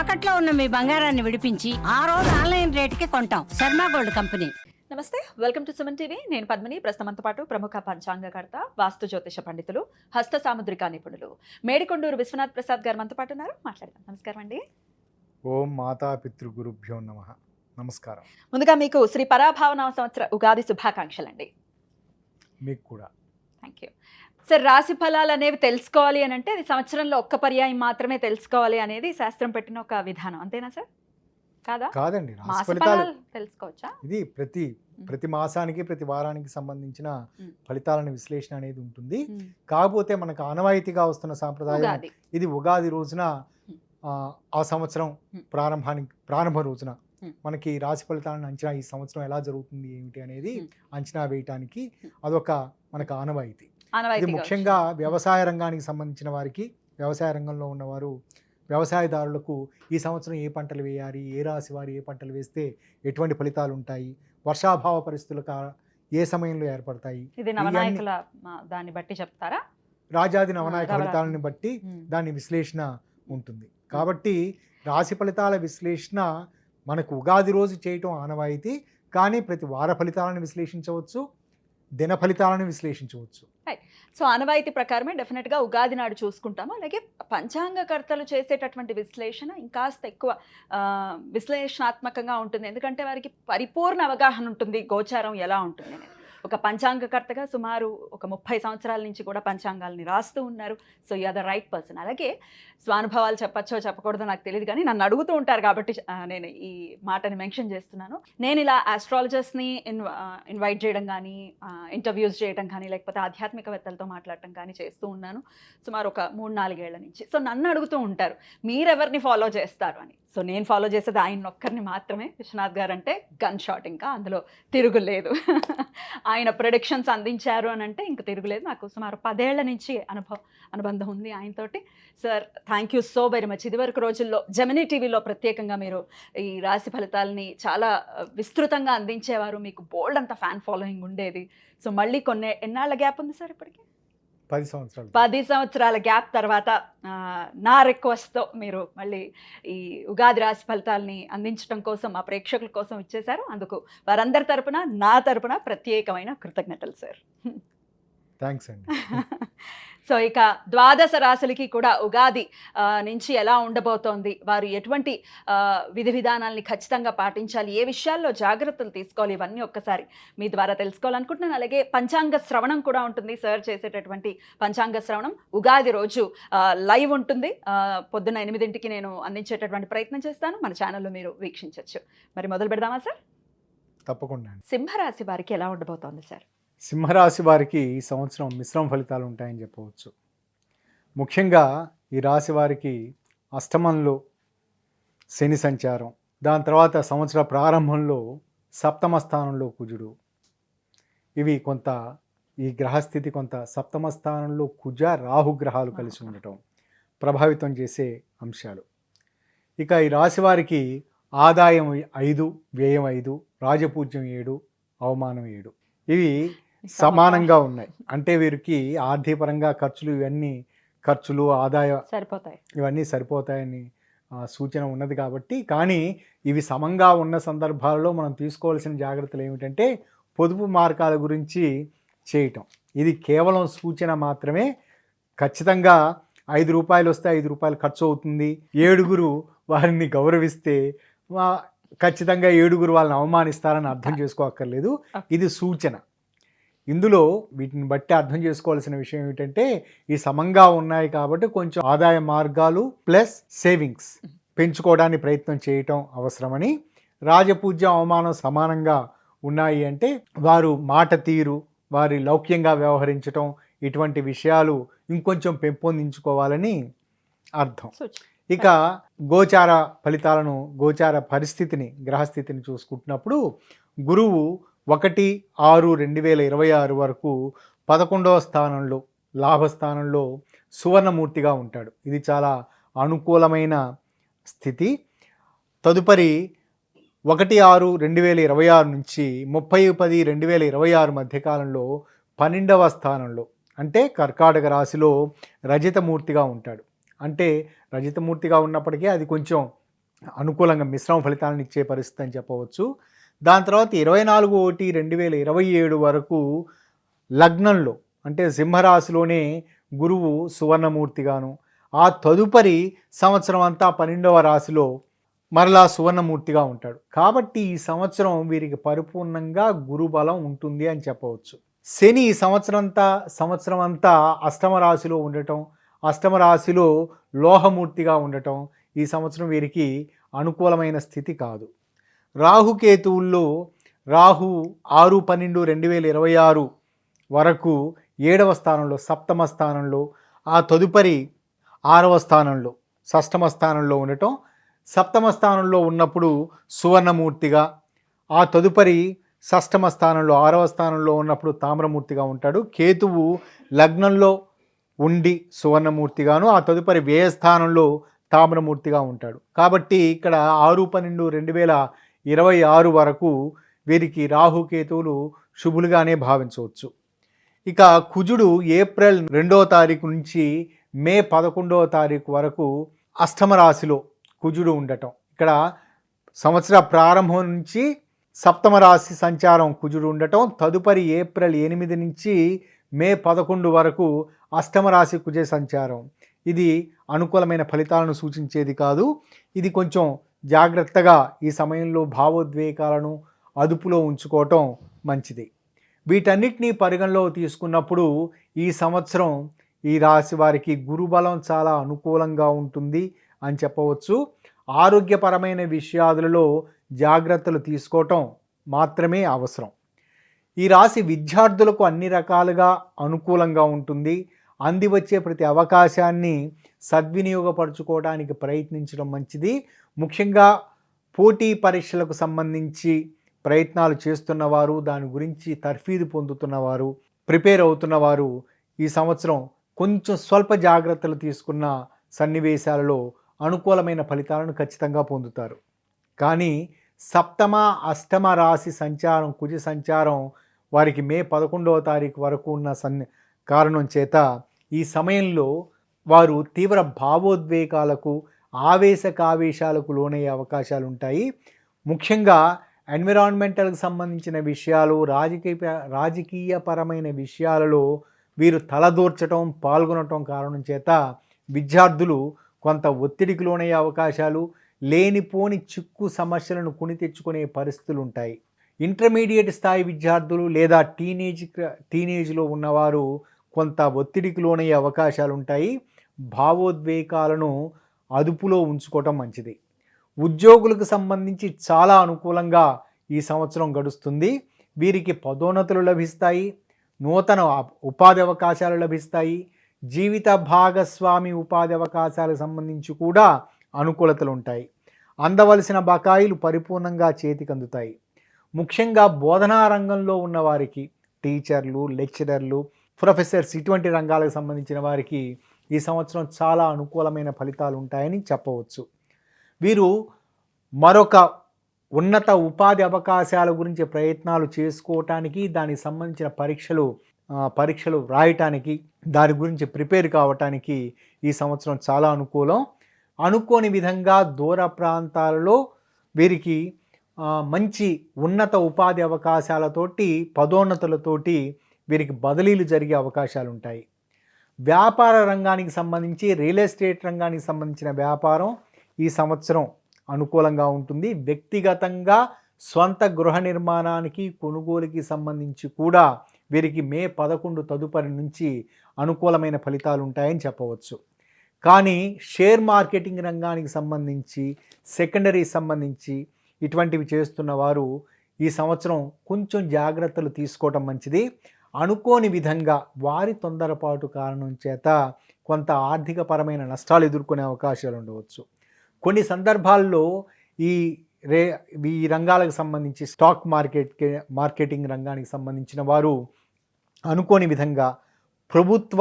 తాకట్లో ఉన్న మీ బంగారాన్ని విడిపించి ఆ రోజు ఆన్లైన్ రేటుకి కొంటాం. Sharma gold company. నమస్తే, వెల్కమ్ టు సుమన్ టీవీ. నేను పద్మిని. ప్రస్తుతంతో పాటు ప్రముఖ పంచాంగకర్త, వాస్తు జ్యోతిష పండితులు, హస్త సాముద్రిక నిపుణులు మేడికొండూరు విశ్వనాథ్ ప్రసాద్ గారు మనతో పాటు ఉన్నారు. మాట్లాడదాం. నమస్కారం అండి. ఓం మాతా పితృగురుభ్యో నమః. నమస్కారం. ముందుగా మీకు శ్రీ పరాభావనామ సంవత్సర ఉగాది శుభాకాంక్షలు అండి. మీకు కూడా. Thank you sir. రాశి ఫలాలు అనేవి తెలుసుకోవాలి అని అంటే అది సంవత్సరంలో ఒక్క పర్యాయం మాత్రమే తెలుసుకోవాలి అనేది శాస్త్రం పెట్టిన ఒక విధానం, అంతేనా సార్? కాదా? కాదండి, మాస రాశి ఫలితాలు ఫలాలు తెలుసుకోవచ్చా? ఇది ప్రతి మాసానికి ప్రతి వారానికి సంబంధించిన ఫలితాలను విశ్లేషణ అనేది ఉంటుంది. కాకపోతే మనకు ఆనవాయితీగా వస్తున్న సాంప్రదాయం ఉగాది. ఇది ఉగాది రోజున ఆ సంవత్సరం ప్రారంభ రోజున మనకి రాశి ఫలితాలను అంచనా, ఈ సంవత్సరం ఎలా జరుగుతుంది ఏమిటి అనేది అంచనా వేయటానికి అదొక మనకు ఆనవాయితీ. ఇది ముఖ్యంగా వ్యవసాయ రంగానికి సంబంధించిన వారికి, వ్యవసాయ రంగంలో ఉన్నవారు, వ్యవసాయదారులకు ఈ సంవత్సరం ఏ పంటలు వేయాలి, ఏ రాశి వారు ఏ పంటలు వేస్తే ఎటువంటి ఫలితాలు ఉంటాయి, వర్షాభావ పరిస్థితులు ఏ సమయంలో ఏర్పడతాయి, ఇది నవనాయకుల దాన్ని బట్టి చెప్తారా? రాజాది నవనాయక ఫలితాలను బట్టి దాని విశ్లేషణ ఉంటుంది. కాబట్టి రాశి ఫలితాల విశ్లేషణ మనకు ఉగాది రోజు చేయటం ఆనవాయితీ. కానీ ప్రతి వార ఫలితాలను విశ్లేషించవచ్చు, దిన ఫలితాలను విశ్లేషించవచ్చు. సో ఆనవాయితీ ప్రకారమే డెఫినెట్గా ఉగాది నాడు చూసుకుంటాము. అలాగే పంచాంగకర్తలు చేసేటటువంటి విశ్లేషణ ఇంకాస్త ఎక్కువ విశ్లేషణాత్మకంగా ఉంటుంది. ఎందుకంటే వారికి పరిపూర్ణ అవగాహన ఉంటుంది గోచారం ఎలా ఉంటుంది అనేది. ఒక పంచాంగకర్తగా సుమారు ఒక 30 సంవత్సరాల నుంచి కూడా పంచాంగాల్ని రాస్తూ ఉన్నారు. So you are the right person. అలాగే స్వానుభవాలు చెప్పచ్చో చెప్పకూడదో నాకు తెలియదు, కానీ నన్ను అడుగుతూ ఉంటారు కాబట్టి నేను ఈ మాటని మెన్షన్ చేస్తున్నాను. నేను ఇలా ఆస్ట్రాలజర్స్ని ఇన్వైట్ చేయడం కానీ, ఇంటర్వ్యూస్ చేయడం కానీ, లేకపోతే ఆధ్యాత్మికవేత్తలతో మాట్లాడటం కానీ చేస్తూ ఉన్నాను సుమారు ఒక 3-4 ఏళ్ల నుంచి. సో నన్ను అడుగుతూ ఉంటారు మీరెవరిని ఫాలో చేస్తారు అని. సో నేను ఫాలో చేసేది ఆయన ఒక్కరిని మాత్రమే. విశ్వనాథ్ గారు అంటే గన్ షాట్, ఇంకా అందులో తిరుగులేదు. ఆయన ప్రొడిక్షన్స్ అందించారు అని అంటే ఇంక తిరుగులేదు. నాకు సుమారు 10 ఏళ్ల నుంచి అనుబంధం ఉంది ఆయనతోటి. Sir thank you so very much. ఇదివరకు రోజుల్లో జెమినీ టీవీలో ప్రత్యేకంగా మీరు ఈ రాశి ఫలితాలని చాలా విస్తృతంగా అందించేవారు. మీకు బోల్డ్ అంత ఫ్యాన్ ఫాలోయింగ్ ఉండేది. సో మళ్ళీ ఎన్నాళ్ళ గ్యాప్ ఉంది సార్ ఇప్పటికి? 10 సంవత్సరాల గ్యాప్ తర్వాత నా రిక్వెస్ట్తో మీరు మళ్ళీ ఈ ఉగాది రాశి ఫలితాలని అందించడం కోసం మా ప్రేక్షకుల కోసం ఇచ్చేశారు. అందుకు వారందరి తరపున, నా తరపున ప్రత్యేకమైన కృతజ్ఞతలు సార్. థ్యాంక్స్ అండి. సో ఇక ద్వాదశ రాశులకి కూడా ఉగాది నుంచి ఎలా ఉండబోతోంది, వారు ఎటువంటి విధి విధానాల్ని ఖచ్చితంగా పాటించాలి, ఏ విషయాల్లో జాగ్రత్తలు తీసుకోవాలి, ఇవన్నీ ఒక్కసారి మీ ద్వారా తెలుసుకోవాలనుకుంటున్నాను. అలాగే పంచాంగ శ్రవణం కూడా ఉంటుంది. సార్ చేసేటటువంటి పంచాంగ శ్రవణం ఉగాది రోజు లైవ్ ఉంటుంది. పొద్దున్న 8ంటికి నేను అందించేటటువంటి ప్రయత్నం చేస్తాను. మన ఛానల్లో మీరు వీక్షించవచ్చు. మరి మొదలు పెడదామా సార్? తప్పకుండా. సింహరాశి వారికి ఎలా ఉండబోతోంది సార్? సింహరాశి వారికి ఈ సంవత్సరం మిశ్రమ ఫలితాలు ఉంటాయని చెప్పవచ్చు. ముఖ్యంగా ఈ రాశి వారికి అష్టమంలో శని సంచారం, దాని తర్వాత సంవత్సర ప్రారంభంలో సప్తమ స్థానంలో కుజుడు, ఇవి కొంత ఈ గ్రహస్థితి కొంత సప్తమ స్థానంలో కుజ రాహు గ్రహాలు కలిసి ఉండటం ప్రభావితం చేసే అంశాలు. ఇక ఈ రాశి వారికి ఆదాయం 5, వ్యయం 5, రాజపూజ్యం 7, అవమానం 7, ఇవి సమానంగా ఉన్నాయి. అంటే వీరికి ఆర్థికపరంగా ఖర్చులు ఆదాయ సరిపోతాయి, ఇవన్నీ సరిపోతాయని సూచన ఉన్నది. కాబట్టి కానీ ఇవి సమంగా ఉన్న సందర్భాలలో మనం తీసుకోవాల్సిన జాగ్రత్తలు ఏమిటంటే పొదుపు మార్గాల గురించి చేయటం. ఇది కేవలం సూచన మాత్రమే. ఖచ్చితంగా 5 రూపాయలు వస్తే 5 రూపాయలు ఖర్చు అవుతుంది. 7 వారిని గౌరవిస్తే ఖచ్చితంగా 7 వాళ్ళని అవమానిస్తారని అర్థం చేసుకోక్కర్లేదు. ఇది సూచన. ఇందులో వీటిని బట్టి అర్థం చేసుకోవాల్సిన విషయం ఏమిటంటే ఈ సమంగా ఉన్నాయి కాబట్టి కొంచెం ఆదాయ మార్గాలు ప్లస్ సేవింగ్స్ పెంచుకోవడానికి ప్రయత్నం చేయటం అవసరమని. రాజపూజ్య అవమానం సమానంగా ఉన్నాయి అంటే వారు మాట తీరు, వారి లౌక్యంగా వ్యవహరించటం, ఇటువంటి విషయాలు ఇంకొంచెం పెంపొందించుకోవాలని అర్థం. ఇక గోచార ఫలితాలను, గోచార పరిస్థితిని, గ్రహస్థితిని చూసుకుంటున్నప్పుడు గురువు 1/6/2026 వరకు 11వ స్థానంలో లాభస్థానంలో సువర్ణమూర్తిగా ఉంటాడు. ఇది చాలా అనుకూలమైన స్థితి. తదుపరి 1/6/2026 నుంచి 30/10/2026 మధ్యకాలంలో 12వ స్థానంలో అంటే కర్కాటక రాశిలో రజితమూర్తిగా ఉంటాడు. అంటే రజితమూర్తిగా ఉన్నప్పటికీ అది కొంచెం అనుకూలంగా మిశ్రమ ఫలితాలను ఇచ్చే పరిస్థితి అని చెప్పవచ్చు. దాని తర్వాత 24/1/2027 వరకు లగ్నంలో అంటే సింహరాశిలోనే గురువు సువర్ణమూర్తిగాను, ఆ తదుపరి సంవత్సరం అంతా 12వ రాశిలో మరలా సువర్ణమూర్తిగా ఉంటాడు. కాబట్టి ఈ సంవత్సరం వీరికి పరిపూర్ణంగా గురుబలం ఉంటుంది అని చెప్పవచ్చు. శని ఈ సంవత్సరం అంతా అష్టమ రాశిలో ఉండటం, అష్టమ రాశిలో లోహమూర్తిగా ఉండటం ఈ సంవత్సరం వీరికి అనుకూలమైన స్థితి కాదు. రాహుకేతువుల్లో రాహు 6/12/2026 వరకు 7వ స్థానంలో, సప్తమ స్థానంలో, ఆ తదుపరి 6వ స్థానంలో, షష్టమ స్థానంలో ఉండటం, సప్తమ స్థానంలో ఉన్నప్పుడు సువర్ణమూర్తిగా, ఆ తదుపరి షష్టమ స్థానంలో 6వ స్థానంలో ఉన్నప్పుడు తామ్రమూర్తిగా ఉంటాడు. కేతువు లగ్నంలో ఉండి సువర్ణమూర్తిగాను, ఆ తదుపరి వ్యయస్థానంలో తామ్రమూర్తిగా ఉంటాడు. కాబట్టి ఇక్కడ 6/12/2026 వరకు వీరికి రాహుకేతువులు శుభులుగానే భావించవచ్చు. ఇక కుజుడు ఏప్రిల్ 2వ తారీఖు నుంచి మే 11వ తారీఖు వరకు అష్టమ రాశిలో కుజుడు ఉండటం, ఇక్కడ సంవత్సర ప్రారంభం నుంచి సప్తమ రాశి సంచారం కుజుడు ఉండటం, తదుపరి ఏప్రిల్ 8 నుంచి మే 11 వరకు అష్టమ రాశి కుజ సంచారం. ఇది అనుకూలమైన ఫలితాలను సూచించేది కాదు. ఇది కొంచెం జాగ్రత్తగా ఈ సమయంలో భావోద్వేగాలను అదుపులో ఉంచుకోవటం మంచిది. వీటన్నిటినీ పరిగణలో తీసుకున్నప్పుడు ఈ సంవత్సరం ఈ రాశి వారికి గురుబలం చాలా అనుకూలంగా ఉంటుంది అని చెప్పవచ్చు. ఆరోగ్యపరమైన విషయాలలో జాగ్రత్తలు తీసుకోవటం మాత్రమే అవసరం. ఈ రాశి విద్యార్థులకు అన్ని రకాలుగా అనుకూలంగా ఉంటుంది. అంది వచ్చే ప్రతి అవకాశాన్ని సద్వినియోగపరచుకోవడానికి ప్రయత్నించడం మంచిది. ముఖ్యంగా పోటీ పరీక్షలకు సంబంధించి ప్రయత్నాలు చేస్తున్నవారు, దాని గురించి తర్ఫీదు పొందుతున్నవారు, ప్రిపేర్ అవుతున్నవారు ఈ సంవత్సరం కొంచెం స్వల్ప జాగ్రత్తలు తీసుకున్న సన్నివేశాలలో అనుకూలమైన ఫలితాలను ఖచ్చితంగా పొందుతారు. కానీ సప్తమ అష్టమ రాశి సంచారం, కుజ సంచారం వారికి మే 11వ తారీఖు వరకు ఉన్న కారణం చేత ఈ సమయంలో వారు తీవ్ర భావోద్వేగాలకు, ఆవేశకావేశాలకు లోనయ్యే అవకాశాలు ఉంటాయి. ముఖ్యంగా ఎన్విరాన్మెంటల్కి సంబంధించిన విషయాలు, రాజకీయపరమైన విషయాలలో వీరు తలదూర్చడం, పాల్గొనటం కారణం చేత విద్యార్థులు కొంత ఒత్తిడికి లోనయ్యే అవకాశాలు, లేనిపోని చిక్కు సమస్యలను కొని తెచ్చుకునే పరిస్థితులు ఉంటాయి. ఇంటర్మీడియట్ స్థాయి విద్యార్థులు లేదా టీనేజ్లో ఉన్నవారు కొంత ఒత్తిడికి లోనయ్యే అవకాశాలు ఉంటాయి. భావోద్వేగాలను అదుపులో ఉంచుకోవటం మంచిది. ఉద్యోగులకు సంబంధించి చాలా అనుకూలంగా ఈ సంవత్సరం గడుస్తుంది. వీరికి పదోన్నతులు లభిస్తాయి, నూతన ఉపాధి అవకాశాలు లభిస్తాయి. జీవిత భాగస్వామి ఉపాధి అవకాశాలకు సంబంధించి కూడా అనుకూలతలు ఉంటాయి. అందవలసిన బకాయిలు పరిపూర్ణంగా చేతికి అందుతాయి. ముఖ్యంగా బోధనా రంగంలో ఉన్నవారికి, టీచర్లు, లెక్చరర్లు, ప్రొఫెసర్స్ ఇటువంటి రంగాలకు సంబంధించిన వారికి ఈ సంవత్సరం చాలా అనుకూలమైన ఫలితాలు ఉంటాయని చెప్పవచ్చు. వీరు మరొక ఉన్నత ఉపాధి అవకాశాల గురించి ప్రయత్నాలు చేసుకోవటానికి, దానికి సంబంధించిన పరీక్షలు రాయటానికి, దాని గురించి ప్రిపేర్ కావటానికి ఈ సంవత్సరం చాలా అనుకూలం. అనుకోని విధంగా దూర ప్రాంతాలలో వీరికి మంచి ఉన్నత ఉపాధి అవకాశాలతోటి, పదోన్నతులతోటి వీరికి బదిలీలు జరిగే అవకాశాలు ఉంటాయి. వ్యాపార రంగానికి సంబంధించి, రియల్ ఎస్టేట్ రంగానికి సంబంధించిన వ్యాపారం ఈ సంవత్సరం అనుకూలంగా ఉంటుంది. వ్యక్తిగతంగా స్వంత గృహ నిర్మాణానికి, కొనుగోలుకి సంబంధించి కూడా వీరికి మే 11 తదుపరి నుంచి అనుకూలమైన ఫలితాలు ఉంటాయని చెప్పవచ్చు. కానీ షేర్ మార్కెటింగ్ రంగానికి సంబంధించి, సెకండరీ సంబంధించి ఇటువంటివి చేస్తున్న వారు ఈ సంవత్సరం కొంచెం జాగ్రత్తలు తీసుకోవటం మంచిది. అనుకోని విధంగా వారి తొందరపాటు కారణం చేత కొంత ఆర్థికపరమైన నష్టాలు ఎదుర్కొనే అవకాశాలు ఉండవచ్చు. కొన్ని సందర్భాల్లో ఈ రంగాలకు సంబంధించి, స్టాక్ మార్కెటింగ్ రంగానికి సంబంధించిన వారు అనుకోని విధంగా ప్రభుత్వ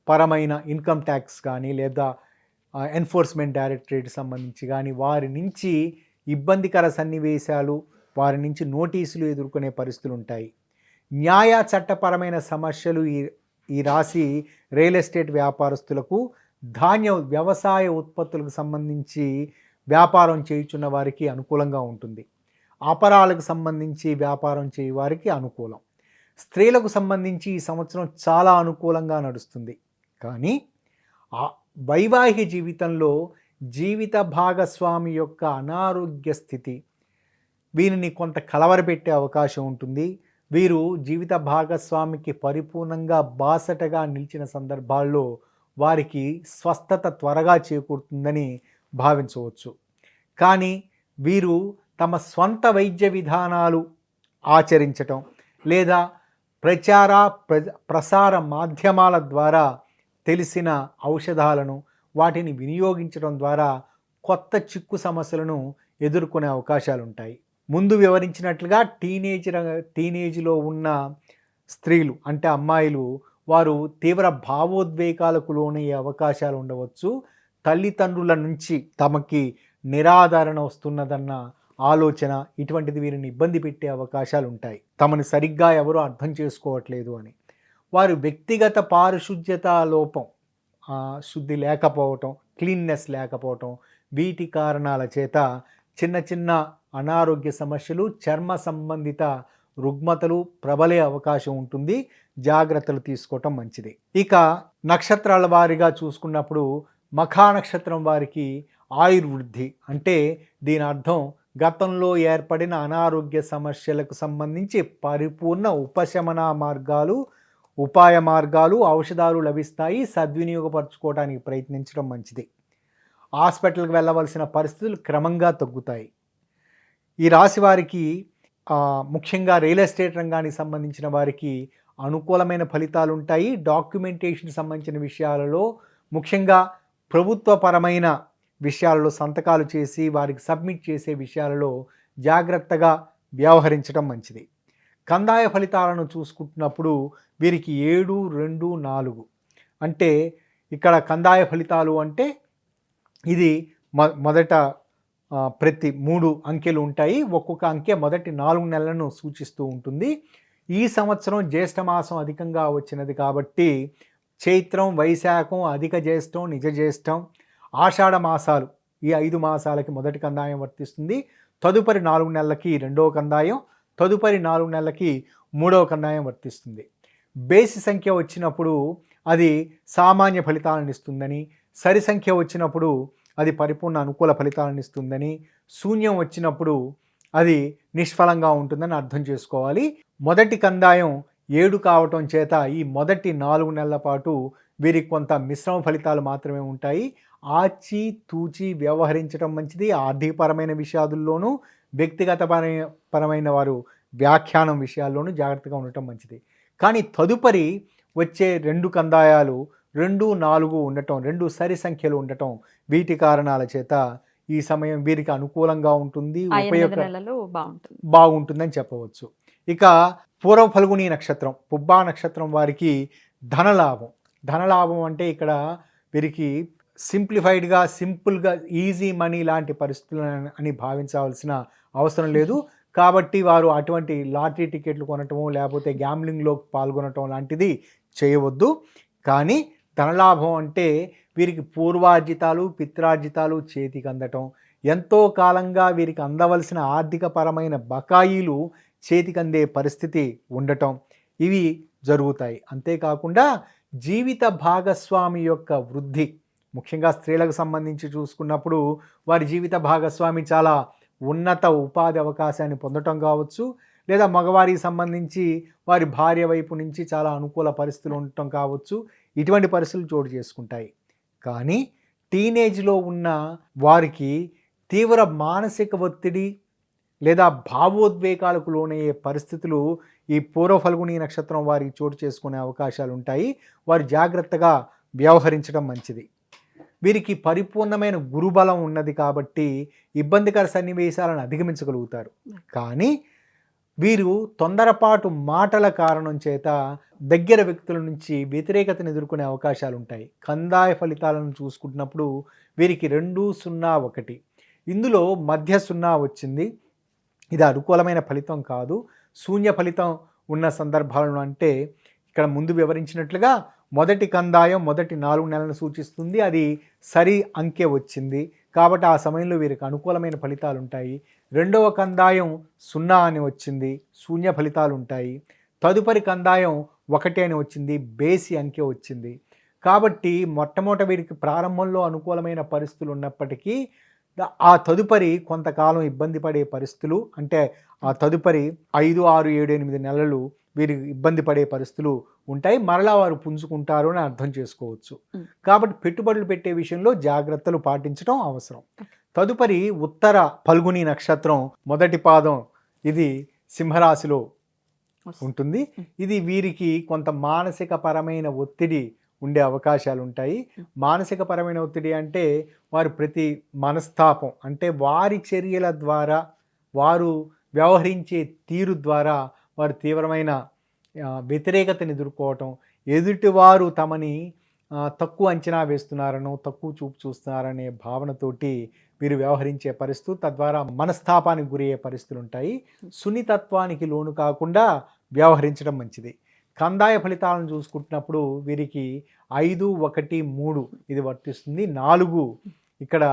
పరమైన ఇన్కమ్ ట్యాక్స్ కానీ, లేదా ఎన్ఫోర్స్మెంట్ డైరెక్టరేట్ సంబంధించి కానీ వారి నుంచి ఇబ్బందికర సన్నివేశాలు, వారి నుంచి నోటీసులు ఎదుర్కొనే పరిస్థితులు ఉంటాయి. న్యాయ చట్టపరమైన సమస్యలు ఈ రాశి రియల్ ఎస్టేట్ వ్యాపారస్తులకు, వ్యవసాయ ఉత్పత్తులకు సంబంధించి వ్యాపారం చేయుచున్న వారికి అనుకూలంగా ఉంటుంది. అపరాలకు సంబంధించి వ్యాపారం చేయ వారికి అనుకూలం. స్త్రీలకు సంబంధించి ఈ సంవత్సరం చాలా అనుకూలంగా నడుస్తుంది. కానీ వైవాహిక జీవితంలో జీవిత భాగస్వామి యొక్క అనారోగ్య స్థితి వీరిని కొంత కలవరపెట్టే అవకాశం ఉంటుంది. వీరు జీవిత భాగస్వామికి పరిపూర్ణంగా బాసటగా నిలిచిన సందర్భాల్లో వారికి స్వస్థత త్వరగా చేకూరుతుందని భావించవచ్చు. కానీ వీరు తమ స్వంత వైద్య విధానాలు ఆచరించటం లేదా ప్రసార మాధ్యమాల ద్వారా తెలిసిన ఔషధాలను వాటిని వినియోగించడం ద్వారా కొత్త చిక్కు సమస్యలను ఎదుర్కొనే అవకాశాలు ఉంటాయి. ముందు వివరించినట్లుగా టీనేజ్లో ఉన్న స్త్రీలు అంటే అమ్మాయిలు వారు తీవ్ర భావోద్వేగాలకు లోనయ్యే అవకాశాలు ఉండవచ్చు. తల్లిదండ్రుల నుంచి తమకి నిరాదరణ వస్తున్నదన్న ఆలోచన ఇటువంటిది వీరిని ఇబ్బంది పెట్టే అవకాశాలు ఉంటాయి. తమను సరిగ్గా ఎవరూ అర్థం చేసుకోవట్లేదు అని. వారు వ్యక్తిగత పారిశుధ్యత లోపం, శుద్ధి లేకపోవటం, క్లీన్నెస్ లేకపోవటం, వీటి కారణాల చేత చిన్న చిన్న అనారోగ్య సమస్యలు, చర్మ సంబంధిత రుగ్మతలు ప్రబలే అవకాశం ఉంటుంది. జాగ్రత్తలు తీసుకోవటం మంచిది. ఇక నక్షత్రాల వారిగా చూసుకున్నప్పుడు మఖా నక్షత్రం వారికి ఆయుర్వృద్ధి అంటే దీని అర్థం గతంలో ఏర్పడిన అనారోగ్య సమస్యలకు సంబంధించి పరిపూర్ణ ఉపశమన మార్గాలు, ఉపాయ మార్గాలు, ఔషధాలు లభిస్తాయి. సద్వినియోగపరచుకోవడానికి ప్రయత్నించడం మంచిది. హాస్పిటల్కి వెళ్ళవలసిన పరిస్థితులు క్రమంగా తగ్గుతాయి. ఈ రాశి వారికి ముఖ్యంగా రియల్ ఎస్టేట్ రంగానికి సంబంధించిన వారికి అనుకూలమైన ఫలితాలు ఉంటాయి. డాక్యుమెంటేషన్ సంబంధించిన విషయాలలో ముఖ్యంగా ప్రభుత్వపరమైన విషయాలలో సంతకాలు చేసి వారికి సబ్మిట్ చేసే విషయాలలో జాగ్రత్తగా వ్యవహరించడం మంచిది. కందాయ ఫలితాలను చూసుకుంటున్నప్పుడు వీరికి 7, 2, 4 అంటే ఇక్కడ కందాయ ఫలితాలు అంటే ఇది మొదట ప్రతి 3 అంకెలు ఉంటాయి. ఒక్కొక్క అంకె మొదటి 4 నెలలను సూచిస్తూ ఉంటుంది. ఈ సంవత్సరం జ్యేష్ఠ మాసం అధికంగా వచ్చినది కాబట్టి చైత్రం, వైశాఖం, అధిక జ్యేష్టం, నిజ జ్యేష్టం, ఆషాఢ మాసాలు ఈ 5 మాసాలకి మొదటి కందాయం వర్తిస్తుంది. తదుపరి 4 నెలలకి రెండవ కందాయం, తదుపరి 4 నెలలకి మూడవ కందాయం వర్తిస్తుంది. బేసి సంఖ్య వచ్చినప్పుడు అది సామాన్య ఫలితాలను ఇస్తుందని, సరి సంఖ్య వచ్చినప్పుడు అది పరిపూర్ణ అనుకూల ఫలితాలను ఇస్తుందని, శూన్యం వచ్చినప్పుడు అది నిష్ఫలంగా ఉంటుందని అర్థం చేసుకోవాలి. మొదటి కందాయం 7 కావటం చేత ఈ మొదటి 4 నెలల పాటు వీరికి కొంత మిశ్రమ ఫలితాలు మాత్రమే ఉంటాయి. ఆచి తూచి వ్యవహరించడం మంచిది. ఆర్థికపరమైన విషయాల్లోనూ వ్యక్తిగతపరమైన వారు వ్యాఖ్యానం విషయాల్లోనూ జాగ్రత్తగా ఉండటం మంచిది. కానీ తదుపరి వచ్చే 2 కందాయాలు 2, 4 ఉండటం, 2 సరి సంఖ్యలు ఉండటం వీటి కారణాల చేత ఈ సమయం వీరికి అనుకూలంగా ఉంటుంది, బాగుంటుందని చెప్పవచ్చు. ఇక పూర్వ ఫల్గుని నక్షత్రం, పుబ్బా నక్షత్రం వారికి ధనలాభం అంటే ఇక్కడ వీరికి సింప్లిఫైడ్గా, సింపుల్గా, ఈజీ మనీ లాంటి పరిస్థితులు అని భావించవలసిన అవసరం లేదు. కాబట్టి వారు అటువంటి లాటరీ టికెట్లు కొనటము లేకపోతే గ్యామ్లింగ్లో పాల్గొనటం లాంటిది చేయవద్దు. కానీ ధనలాభం అంటే వీరికి పూర్వార్జితాలు, పిత్రార్జితాలు చేతికి అందటం, ఎంతో కాలంగా వీరికి అందవలసిన ఆర్థికపరమైన బకాయిలు చేతికి అందే పరిస్థితి ఉండటం, ఇవి జరుగుతాయి. అంతేకాకుండా జీవిత భాగస్వామి యొక్క వృద్ధి, ముఖ్యంగా స్త్రీలకు సంబంధించి చూసుకున్నప్పుడు వారి జీవిత భాగస్వామి చాలా ఉన్నత ఉపాధి అవకాశాన్ని పొందటం కావచ్చు, లేదా మగవారికి సంబంధించి వారి భార్య వైపు నుంచి చాలా అనుకూల పరిస్థితులు ఉండటం కావచ్చు. ఇటువంటి పరిస్థితులు చోటు చేసుకుంటాయి. కానీ టీనేజ్లో ఉన్న వారికి తీవ్ర మానసిక ఒత్తిడి లేదా భావోద్వేగాలకు లోనయ్యే పరిస్థితులు ఈ పూర్వ ఫల్గుని నక్షత్రం వారికి చోటు చేసుకునే అవకాశాలు ఉంటాయి. వారు జాగ్రత్తగా వ్యవహరించడం మంచిది. వీరికి పరిపూర్ణమైన గురుబలం ఉన్నది కాబట్టి ఇబ్బందికర సన్నివేశాలను అధిగమించగలుగుతారు. కానీ వీరు తొందరపాటు మాటల కారణం చేత దగ్గర వ్యక్తుల నుంచి వ్యతిరేకతను ఎదుర్కొనే అవకాశాలు ఉంటాయి. కందాయ ఫలితాలను చూసుకుంటున్నప్పుడు వీరికి 2, 0, 1 ఇందులో మధ్య 0 వచ్చింది. ఇది అనుకూలమైన ఫలితం కాదు. శూన్య ఫలితం ఉన్న సందర్భాలను అంటే ఇక్కడ ముందు వివరించినట్లుగా మొదటి కందాయం మొదటి 4 నెలలను సూచిస్తుంది. అది సరి అంకె వచ్చింది. కాబట్టి ఆ సమయంలో వీరికి అనుకూలమైన ఫలితాలు ఉంటాయి. రెండవ కందాయం 0 అని వచ్చింది, శూన్య ఫలితాలు ఉంటాయి. తదుపరి కందాయం 1 అని వచ్చింది, బేసి అంకె వచ్చింది. కాబట్టి మొట్టమొదట వీరికి ప్రారంభంలో అనుకూలమైన పరిస్థితులు ఉన్నప్పటికీ ఆ తదుపరి కొంతకాలం ఇబ్బంది పడే పరిస్థితులు, అంటే ఆ తదుపరి 5, 6, 7, 8 నెలలు వీరికి ఇబ్బంది పడే పరిస్థితులు ఉంటాయి. మరలా వారు పుంజుకుంటారు అని అర్థం చేసుకోవచ్చు. కాబట్టి పెట్టుబడులు పెట్టే విషయంలో జాగ్రత్తలు పాటించడం అవసరం. తదుపరి ఉత్తర ఫల్గుని నక్షత్రం మొదటి పాదం, ఇది సింహరాశిలో ఉంటుంది. ఇది వీరికి కొంత మానసిక పరమైన ఒత్తిడి ఉండే అవకాశాలు ఉంటాయి. మానసిక పరమైన ఒత్తిడి అంటే వారు ప్రతి మనస్తాపం, అంటే వారి చర్యల ద్వారా, వారు వ్యవహరించే తీరు ద్వారా వారు తీవ్రమైన వ్యతిరేకతను ఎదుర్కోవటం, ఎదుటివారు తమని తక్కువ అంచనా వేస్తున్నారనో, తక్కువ చూపు చూస్తున్నారనే భావనతోటి వీరు వ్యవహరించే పరిస్థితులు, తద్వారా మనస్తాపానికి గురయ్యే పరిస్థితులు ఉంటాయి. సున్నితత్వానికి లోను కాకుండా వ్యవహరించడం మంచిది. కందాయ ఫలితాలను చూసుకుంటున్నప్పుడు వీరికి 5, 1, 3 ఇది వర్తిస్తుంది. 4 ఇక్కడ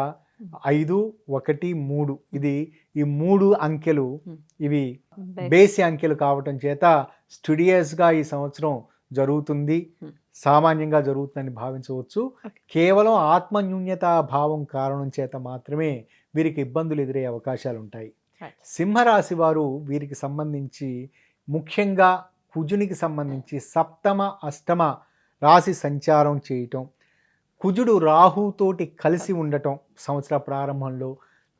5, 1, 3 ఇది ఈ 3 అంకెలు ఇవి బేసి అంకెలు కావటం చేత స్టూడియస్గా ఈ సంవత్సరం జరుగుతుంది, సామాన్యంగా జరుగుతుందని భావించవచ్చు. కేవలం ఆత్మన్యూన్యత భావం కారణం చేత మాత్రమే వీరికి ఇబ్బందులు ఎదురయ్యే అవకాశాలు ఉంటాయి. సింహరాశి వారు వీరికి సంబంధించి ముఖ్యంగా కుజునికి సంబంధించి సప్తమ, అష్టమ రాశి సంచారం చేయటం, కుజుడు రాహుతోటి కలిసి ఉండటం సంవత్సర ప్రారంభంలో,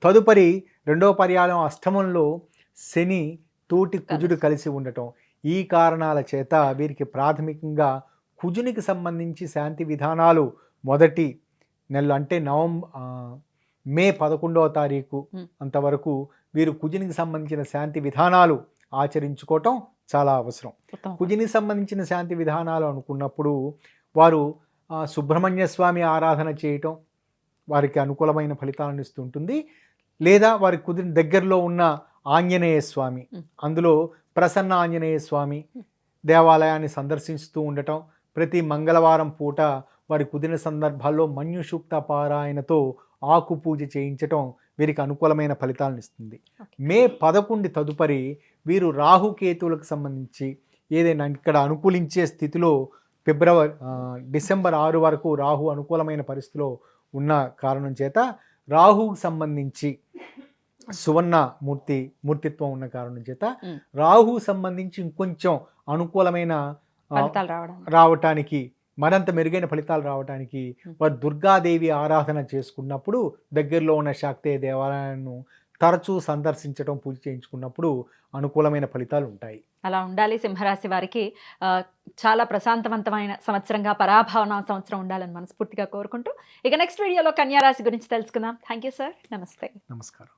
తదుపరి రెండవ పర్యాయం అష్టమంలో శని తోటి కుజుడు కలిసి ఉండటం, ఈ కారణాల చేత వీరికి ప్రాథమికంగా కుజునికి సంబంధించి శాంతి విధానాలు మొదటి నెల, అంటే మే 11వ తారీఖు అంతవరకు వీరు కుజునికి సంబంధించిన శాంతి విధానాలు ఆచరించుకోవటం చాలా అవసరం. కుజునికి సంబంధించిన శాంతి విధానాలు అనుకున్నప్పుడు వారు సుబ్రహ్మణ్య స్వామి ఆరాధన చేయటం వారికి అనుకూలమైన ఫలితాలను ఇస్తుంటుంది. లేదా వారి కుదిరిన దగ్గరలో ఉన్న ఆంజనేయ స్వామి, అందులో ప్రసన్న ఆంజనేయ స్వామి దేవాలయాన్ని సందర్శిస్తూ ఉండటం, ప్రతి మంగళవారం పూట వారి కుదిరిన సందర్భాల్లో మన్యుసూక్త పారాయణతో ఆకు పూజ చేయించటం వీరికి అనుకూలమైన ఫలితాలను ఇస్తుంది. మే 11 తదుపరి వీరు రాహుకేతువులకు సంబంధించి ఏదైనా ఇక్కడ అనుకూలించే స్థితిలో డిసెంబర్ 6 వరకు రాహు అనుకూలమైన పరిస్థితిలో ఉన్న కారణం చేత రాహుకు సంబంధించి సువర్ణ మూర్తిత్వం ఉన్న కారణం చేత రాహు సంబంధించి ఇంకొంచెం అనుకూలమైన రావటానికి, మరింత మెరుగైన ఫలితాలు రావడానికి వారు దుర్గాదేవి ఆరాధన చేసుకున్నప్పుడు, దగ్గరలో ఉన్న శాక్తేయ దేవాలయాలను తరచూ సందర్శించడం, పూజ చేయించుకున్నప్పుడు అనుకూలమైన ఫలితాలు ఉంటాయి. అలా ఉండాలి. సింహరాశి వారికి చాలా ప్రశాంతవంతమైన సంవత్సరంగా, పరాభవన సంవత్సరం ఉండాలని మనస్ఫూర్తిగా కోరుకుంటూ, ఇక నెక్స్ట్ వీడియోలో కన్యా రాశి గురించి తెలుసుకుందాం. Thank you sir. నమస్తే. నమస్కారం.